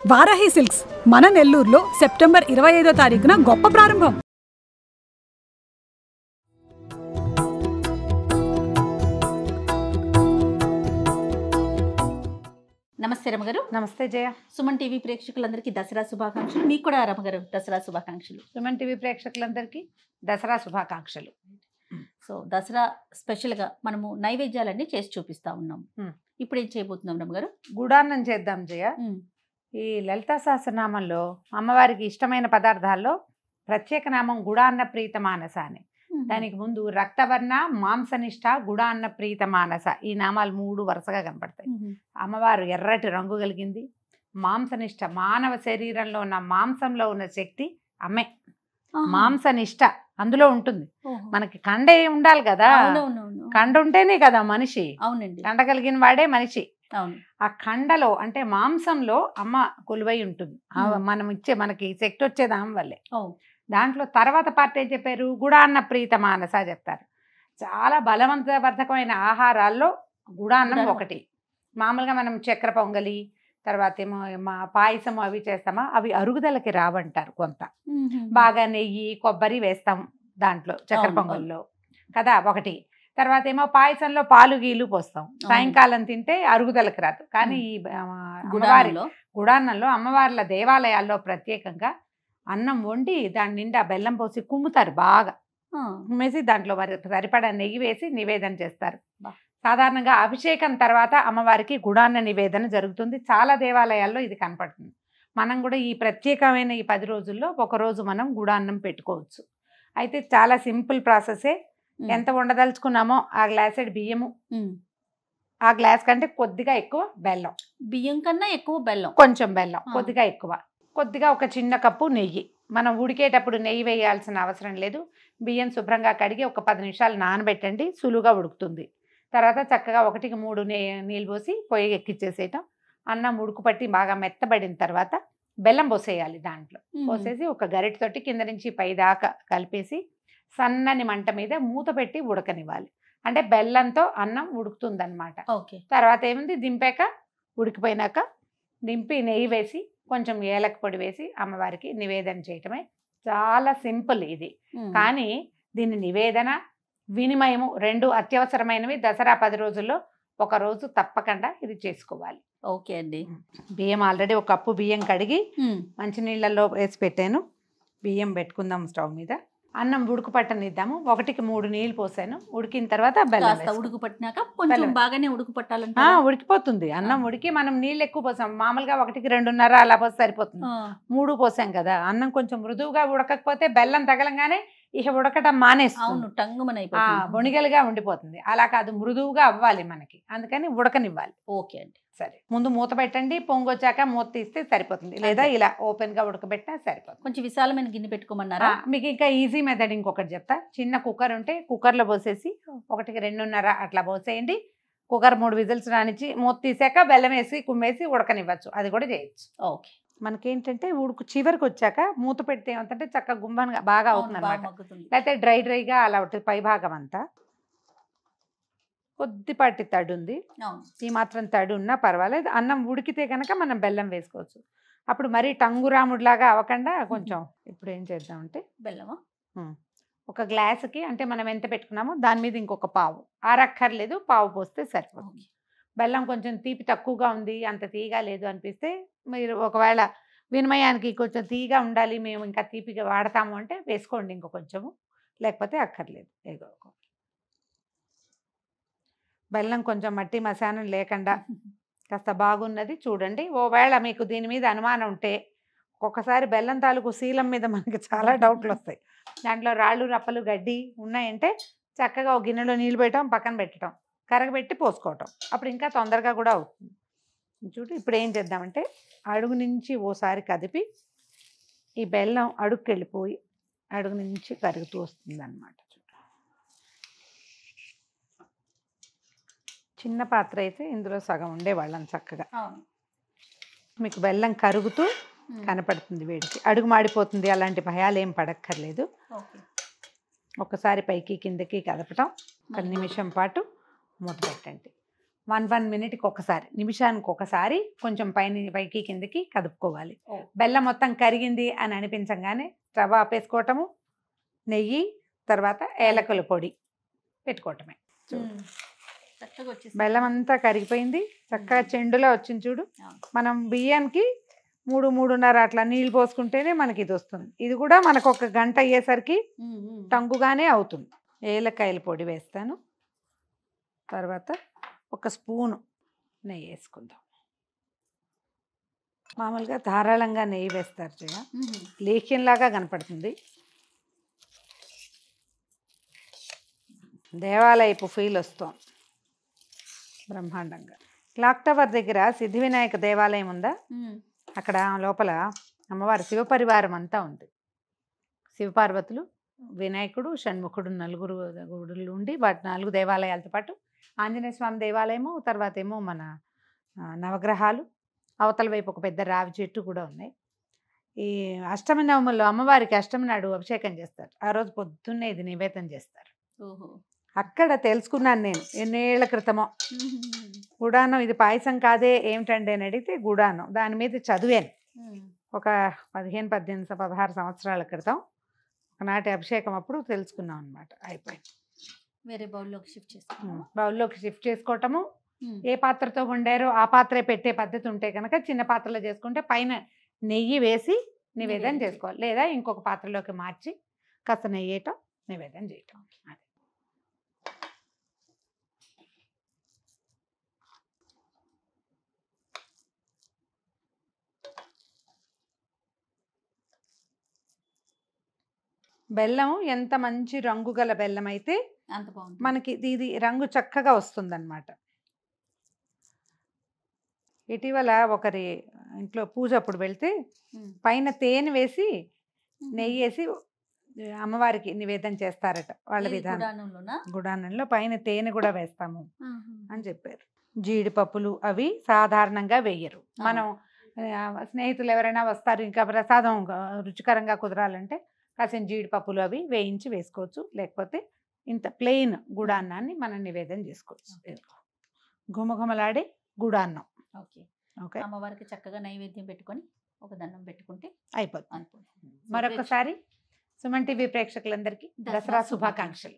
Varahi silks మన నెల్లూరులో September 25వ తారీఖున గొప్ప ప్రారంభం. నమస్తే రమగారు. నమస్తే జయ. సుమన్ టీవీ ప్రేక్షకులందరికీ దసరా శుభాకాంక్షలు. మీకు కూడా రమగారు దసరా శుభాకాంక్షలు. సుమన్ టీవీ ప్రేక్షకులందరికీ దసరా శుభాకాంక్షలు. సో దసరా స్పెషల్గా మనము నైవేద్యాలన్నీ చేసి చూపిస్తా ఉన్నాం. ఇప్పుడు ఏం చేయబోతున్నాం రమగారు? గుడాన్నం చేద్దాం జయ. ఈ లలితా సహస్రనామంలో అమ్మవారికి ఇష్టమైన పదార్థాల్లో ప్రత్యేక నామం గుడాన్న ప్రీత మానస అని. దానికి ముందు రక్తవర్ణ, మాంసనిష్ట, గుడాన్న ప్రీత మానస ఈ నామాలు 3 వరుసగా కనపడతాయి. అమ్మవారు ఎర్రటి రంగు కలిగింది. మాంసనిష్ట, మానవ శరీరంలో ఉన్న మాంసంలో ఉన్న శక్తి అమ్మే. మాంసనిష్ట అందులో ఉంటుంది. మనకి కండ ఉండాలి కదా, కండ ఉంటేనే కదా మనిషి. అవునండి, కండ కలిగిన వాడే మనిషి. అవును. ఆ కండలో అంటే మాంసంలో అమ్మ కొలువై ఉంటుంది. మనం మనకి శక్తి వచ్చేది ఆమె వల్లే. దాంట్లో తర్వాత పార్ట్ ఏం చెప్పారు? గుడాన్న ప్రీత మానస చెప్తారు. చాలా బలవంతవర్ధకమైన ఆహారాల్లో గుడాన్నం ఒకటి. మామూలుగా మనం చక్కెర పొంగలి, తర్వాత ఏమో పాయసం అవి చేస్తామా, అవి అరుగుదలకి రావంటారు. కొంత బాగా నెయ్యి కొబ్బరి వేస్తాం దాంట్లో చక్కెర పొంగల్లో కదా ఒకటి. తర్వాత ఏమో పాయసంలో పాలు గీలు పోస్తాం. సాయంకాలం తింటే అరుగుదలకు రాదు. కానీ ఈ అమ్మవారి గుడాన్నంలో అమ్మవార్ల దేవాలయాల్లో ప్రత్యేకంగా అన్నం వండి దాని నిండా బెల్లం పోసి కుమ్ముతారు. బాగా కుమ్మేసి దాంట్లో సరిపడా నెయ్యి వేసి నివేదన చేస్తారు. సాధారణంగా అభిషేకం తర్వాత అమ్మవారికి గుడాన్న నివేదన జరుగుతుంది. చాలా దేవాలయాల్లో ఇది కనపడుతుంది. మనం కూడా ఈ ప్రత్యేకమైన ఈ 10 రోజుల్లో ఒకరోజు మనం గుడాన్నం పెట్టుకోవచ్చు. అయితే చాలా సింపుల్ ప్రాసెసే. ఎంత ఉండదలుచుకున్నామో ఆ గ్లాసెడ్ బియ్యము, ఆ గ్లాస్ కంటే కొద్దిగా ఎక్కువ బెల్లం, బియ్యం కన్నా ఎక్కువ బెల్లం, కొంచెం బెల్లం కొద్దిగా ఎక్కువ, కొద్దిగా ఒక చిన్న కప్పు నెయ్యి. మనం ఉడికేటప్పుడు నెయ్యి వేయాల్సిన అవసరం లేదు. బియ్యం శుభ్రంగా కడిగి ఒక 10 నిమిషాలు నానబెట్టండి, సులువుగా ఉడుకుతుంది. తర్వాత చక్కగా 1కి 3 నీళ్ళు పోసి పొయ్యి ఎక్కిచ్చేసేయటం. అన్నం ఉడుకు పట్టి బాగా మెత్తబడిన తర్వాత బెల్లం పోసేయాలి. దాంట్లో పోసేసి ఒక గరిటెతోటి కింద నుంచి పై దాకా కలిపేసి సన్నని మంట మీద మూత పెట్టి ఉడకనివ్వాలి. అంటే బెల్లంతో అన్నం ఉడుకుతుందన్నమాట. తర్వాత ఏముంది, దింపాక ఉడికిపోయినాక దింపి నెయ్యి వేసి కొంచెం ఏలక పొడి వేసి అమ్మవారికి నివేదన చేయటమే. చాలా సింపుల్ ఇది. కానీ దీని నివేదన వినిమయము 2 అత్యవసరమైనవి. దసరా 10 రోజుల్లో ఒక రోజు తప్పకుండా ఇది చేసుకోవాలి. ఓకే అండి. బియ్యం ఆల్రెడీ 1 కప్పు బియ్యం కడిగి మంచినీళ్ళల్లో వేసి పెట్టాను. బియ్యం పెట్టుకుందాం స్టవ్ మీద. అన్నం ఉడుకు పట్టనిద్దాము. 1కి 3 నీళ్ళు పోసాను. ఉడికిన తర్వాత బెల్లం ఉడుకు పట్టినాక కొంచెం బాగానే ఉడుకు పట్టాలంటే ఉడికిపోతుంది. అన్నం ఉడికి మనం నీళ్ళు ఎక్కువ పోసాం. మామూలుగా 1కి 2.5 అలా పోస్తే సరిపోతుంది. 3 పోసాం కదా. అన్నం కొంచెం మృదువుగా ఉడకకపోతే బెల్లం తగలంగానే ఇక ఉడకటం మానేస్తుంది, బొణిగలుగా ఉండిపోతుంది. అలా కాదు, మృదువుగా అవ్వాలి మనకి. అందుకని ఉడకనివ్వాలి. ఓకే అండి. సరే, ముందు మూత పెట్టండి. పొంగొచ్చాక మూత తీస్తే సరిపోతుంది. లేదా ఇలా ఓపెన్ గా ఉడకబెట్టినా సరిపోతుంది. కొంచెం విశాలమైన గిన్నె పెట్టుకోమన్నారా? మీకు ఇంకా ఈజీ మెథడ్ ఇంకొకటి చెప్తా. చిన్న కుక్కర్ ఉంటే కుక్కర్లో పోసేసి 1కి 2.5 అట్లా పోసేయండి. కుక్కర్ 3 విజిల్స్ రానిచ్చి మూత తీసాక బెల్లం వేసి కుమ్మేసి ఉడకనివ్వచ్చు. అది కూడా చేయొచ్చు. ఓకే. మనకేంటంటే చివరికి వచ్చాక మూత పెడితే ఏమంటే చక్కగా గుంభనగా బాగా అవుతుంది అన్నమాట. లేకపోతే డ్రైగా అలా ఉంటుంది. పై భాగం అంతా కొద్దిపాటి తడి ఉంది. ఈ మాత్రం తడి ఉన్నా పర్వాలేదు. అన్నం ఉడికితే కనుక మనం బెల్లం వేసుకోవచ్చు. అప్పుడు మరీ టంగురాముడిలాగా అవ్వకుండా కొంచెం. ఇప్పుడు ఏం చేద్దామంటే బెల్లమా ఒక గ్లాసుకి అంటే మనం ఎంత పెట్టుకున్నామో దాని మీద ఇంకొక పావు, ఆరక్కర్లేదు, పావు పోస్తే సరిపోతుంది. బెల్లం కొంచెం తీపి తక్కువగా ఉంది, అంత తీగా లేదు అనిపిస్తే మీరు ఒకవేళ వినిమయానికి కొంచెం తీగా ఉండాలి, మేము ఇంకా తీపిగా వాడతాము అంటే వేసుకోండి ఇంకో కొంచెము, లేకపోతే అక్కర్లేదు. ఏదో బెల్లం కొంచెం మట్టి మసానం లేకుండా కాస్త బాగున్నది చూడండి. ఓవేళ మీకు దీని మీద అనుమానం ఉంటే ఒక్కొక్కసారి బెల్లం తాలూకు శీలం మీద మనకి చాలా డౌట్లు వస్తాయి. దాంట్లో రాళ్ళు రప్పలు గడ్డి ఉన్నాయంటే చక్కగా ఒక గిన్నెలో నీళ్ళు పెట్టడం, పక్కన పెట్టడం, కరగబెట్టి పోసుకోవటం. అప్పుడు ఇంకా తొందరగా కూడా అవుతుంది. చూడు, ఇప్పుడు ఏం చేద్దామంటే అడుగు నుంచి ఓసారి కదిపి ఈ బెల్లం అడుగుకి వెళ్ళిపోయి అడుగు నుంచి కరుగుతూ వస్తుంది అన్నమాట. చిన్న పాత్ర అయితే ఇందులో సగం ఉండేవాళ్ళం చక్కగా. మీకు బెల్లం కరుగుతూ కనపడుతుంది వేడికి. అడుగు మాడిపోతుంది అలాంటి భయాలు ఏం పడక్కర్లేదు. ఒకసారి పైకి కిందకి కదపటం, 1 నిమిషం పాటు మూత పెట్టండి. 1 మినిట్కి ఒకసారి, నిమిషానికి ఒకసారి కొంచెం పైకి కిందకి కదుపుకోవాలి. బెల్లం మొత్తం కరిగింది అని అనిపించగానే స్టవ్ ఆపేసుకోవటము, నెయ్యి తర్వాత ఏలకుల పొడి పెట్టుకోవటమే. చక్కగా వచ్చేసి బెల్లం అంతా కరిగిపోయింది, చక్కగా చెండులో వచ్చింది చూడు. మనం బియ్యానికి 3-3.5 అట్లా నీళ్ళు పోసుకుంటేనే మనకి ఇది వస్తుంది. ఇది కూడా మనకు 1 గంట అయ్యేసరికి టంగుగానే అవుతుంది. ఏలకాయల పొడి వేస్తాను, తర్వాత 1 స్పూను నెయ్యి వేసుకుందాం. మామూలుగా ధారాళంగా నెయ్యి వేస్తారు జయ, లేఖ్యంలాగా కనపడుతుంది. దేవాలయపు ఫీల్ వస్తాం బ్రహ్మాండంగా. క్లాక్ టవర్ దగ్గర సిద్ధి వినాయక దేవాలయం ఉందా, అక్కడ లోపల అమ్మవారి శివపరివారం అంతా ఉంది. శివపార్వతులు, వినాయకుడు, షణ్ముఖుడు, 4 గుడులు ఉండి వాటి 4 దేవాలయాలతో పాటు ఆంజనేయ స్వామి దేవాలయము, తర్వాత ఏమో మన నవగ్రహాలు, అవతల వైపు ఒక పెద్ద రావి చెట్టు కూడా ఉన్నాయి. ఈ అష్టమి నవముల్లో అమ్మవారికి అష్టమి నాడు అభిషేకం చేస్తారు. ఆ రోజు పొద్దున్నే ఇది నివేదన చేస్తారు. అక్కడ తెలుసుకున్నాను నేను ఎన్నేళ్ల క్రితమో. గుడానం ఇది పాయసం కాదే ఏమిటండి అని అడిగితే గుడానం, దాని మీద చదివాను ఒక 15-16 సంవత్సరాల క్రితం. ఒకనాటి అభిషేకం అప్పుడు తెలుసుకున్నాం అనమాట. అయిపోయింది. వేరే బౌల్లోకి షిఫ్ట్ చేసుకోవటము. ఏ పాత్రతో వండారో ఆ పాత్రే పెట్టే పద్ధతి ఉంటే కనుక చిన్న పాత్రలో చేసుకుంటే పైన నెయ్యి వేసి నివేదన చేసుకోవాలి, లేదా ఇంకొక పాత్రలోకి మార్చి కాస్త నెయ్యి వేయటం, నివేదన చేయటం. అది బెల్లం ఎంత మంచి రంగు గల బెల్లం అయితే అంత బాగుంది, మనకి ఇది రంగు చక్కగా వస్తుందన్నమాట. ఇటీవల ఒకరి ఇంట్లో పూజ అప్పుడు వెళ్తే పైన తేనె వేసి నెయ్యి వేసి అమ్మవారికి నివేదన చేస్తారట వాళ్ళ విధానం. గుడానంలో పైన తేనె కూడా వేస్తాము అని చెప్పారు. జీడిపప్పులు అవి సాధారణంగా వేయరు. మనం స్నేహితులు ఎవరైనా వస్తారు, ఇంకా ప్రసాదం రుచికరంగా కుదరాలంటే కాసిన జీడిపప్పులు అవి వేయించి వేసుకోవచ్చు, లేకపోతే ఇంత ప్లెయిన్ గుడాన్నాన్ని మనం నివేదన చేసుకోవచ్చు. ఘుమఘుమలాడే గుడాన్నం. ఓకే, అమ్మవారికి చక్కగా నైవేద్యం పెట్టుకొని ఒక దండం పెట్టుకుంటే అయిపోతుంది. మరొకసారి సుమన్ టీవీ ప్రేక్షకులందరికీ దసరా శుభాకాంక్షలు.